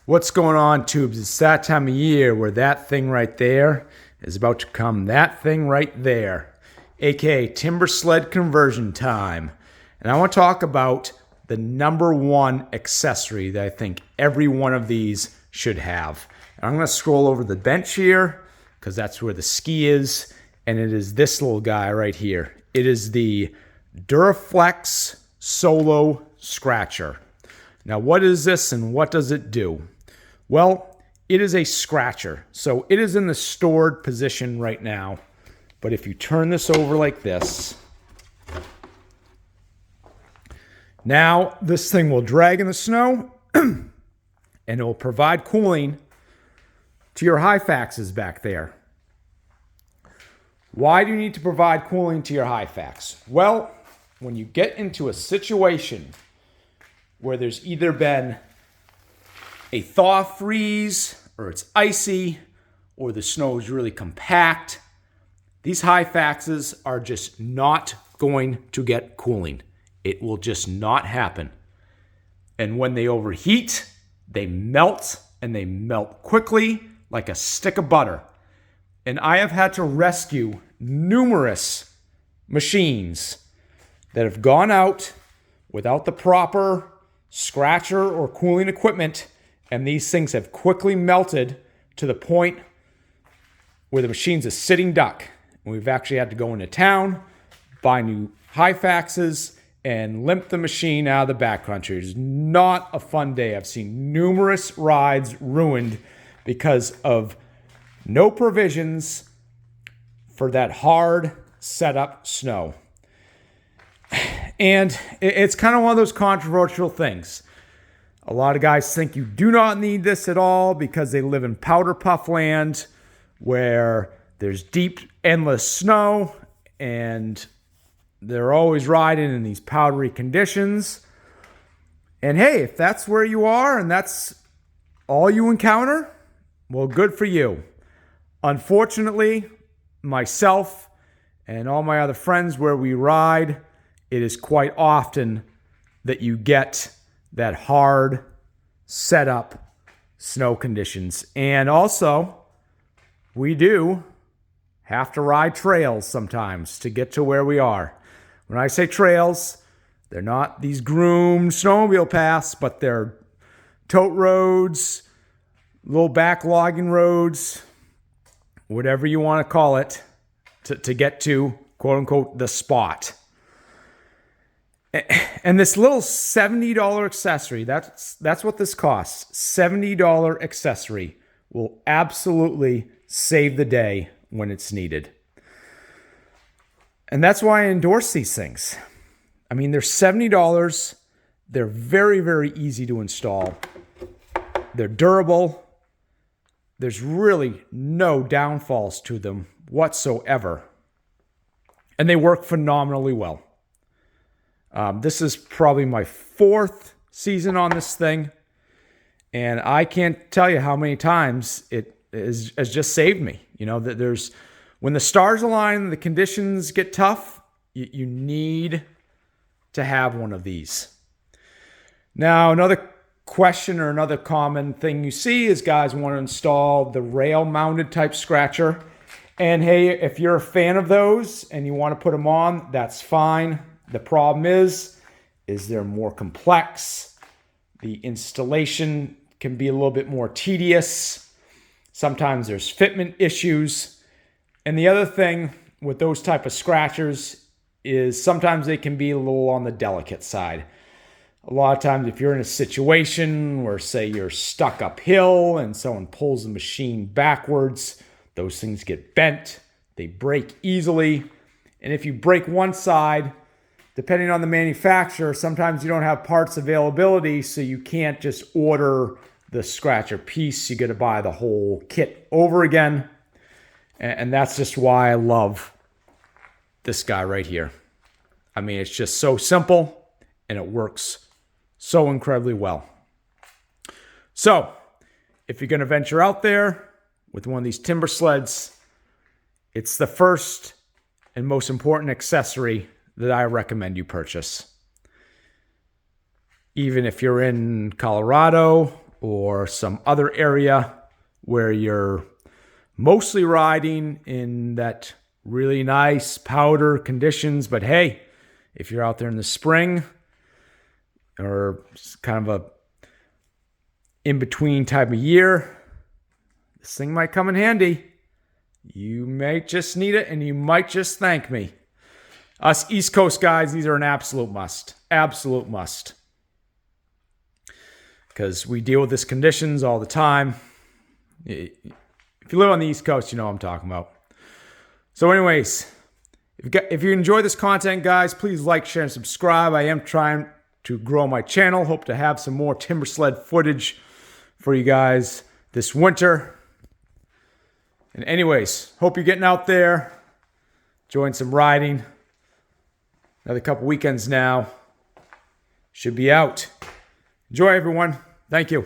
What's going on, tubes? It's that time of year where that thing right there is about to come that thing right there, aka timber sled conversion time. And I want to talk about the number one accessory that I think every one of these should have. And I'm going to scroll over the bench here because that's where the ski is, and it is this little guy right here. It is the Duraflex Solo Scratcher. Now, what is this and what does it do? Well, it is a scratcher. So it is in the stored position right now. But if you turn this over like this, now this thing will drag in the snow and it will provide cooling to your Hyfaxes back there. Why do you need to provide cooling to your Hyfax? Well, when you get into a situation where there's either been a thaw freeze, or it's icy, or the snow is really compact, these Hyfaxes are just not going to get cooling. It will just not happen. And when they overheat, they melt, and they melt quickly like a stick of butter. And I have had to rescue numerous machines that have gone out without the proper scratcher or cooling equipment, and these things have quickly melted to the point where the machine's a sitting duck. And we've actually had to go into town, buy new Hyfaxes, and limp the machine out of the backcountry. It's not a fun day. I've seen numerous rides ruined because of no provisions for that hard setup snow. And it's kind of one of those controversial things. A lot of guys think you do not need this at all because they live in powder puff land where there's deep, endless snow and they're always riding in these powdery conditions. And hey, if that's where you are and that's all you encounter, well, good for you. Unfortunately, myself and all my other friends where we ride, it is quite often that you get that hard setup snow conditions. And also, we do have to ride trails sometimes to get to where we are. When I say trails, they're not these groomed snowmobile paths, but they're tote roads, little backlogging roads, whatever you want to call it, to get to, quote unquote, the spot. And this little $70 accessory, that's what this costs. $70 accessory will absolutely save the day when it's needed. And that's why I endorse these things. I mean, they're $70. They're very, very easy to install. They're durable. There's really no downfalls to them whatsoever. And they work phenomenally well. This is probably my fourth season on this thing, and I can't tell you how many times it has just saved me. You know, that there's when the stars align, the conditions get tough, you need to have one of these. Now, another question or another common thing you see is guys want to install the rail-mounted type scratcher. And hey, if you're a fan of those and you want to put them on, that's fine. The problem is they're more complex. The installation can be a little bit more tedious. Sometimes there's fitment issues. And the other thing with those type of scratchers is sometimes they can be a little on the delicate side. A lot of times if you're in a situation where, say, you're stuck uphill and someone pulls the machine backwards, those things get bent. They break easily. And if you break one side, depending on the manufacturer, sometimes you don't have parts availability, so you can't just order the scratcher piece. You got to buy the whole kit over again. And that's just why I love this guy right here. I mean, it's just so simple, and it works so incredibly well. So, if you're going to venture out there with one of these timber sleds, it's the first and most important accessory that I recommend you purchase. Even if you're in Colorado or some other area where you're mostly riding in that really nice powder conditions. But hey, if you're out there in the spring or kind of a in-between type of year, this thing might come in handy. You may just need it, and you might just thank me. Us East Coast guys, these are an absolute must. Absolute must. Because we deal with these conditions all the time. If you live on the East Coast, you know what I'm talking about. So anyways, if you enjoy this content, guys, please like, share, and subscribe. I am trying to grow my channel. Hope to have some more timber sled footage for you guys this winter. And anyways, hope you're getting out there, enjoying some riding. Another couple weekends now. Should be out. Enjoy, everyone. Thank you.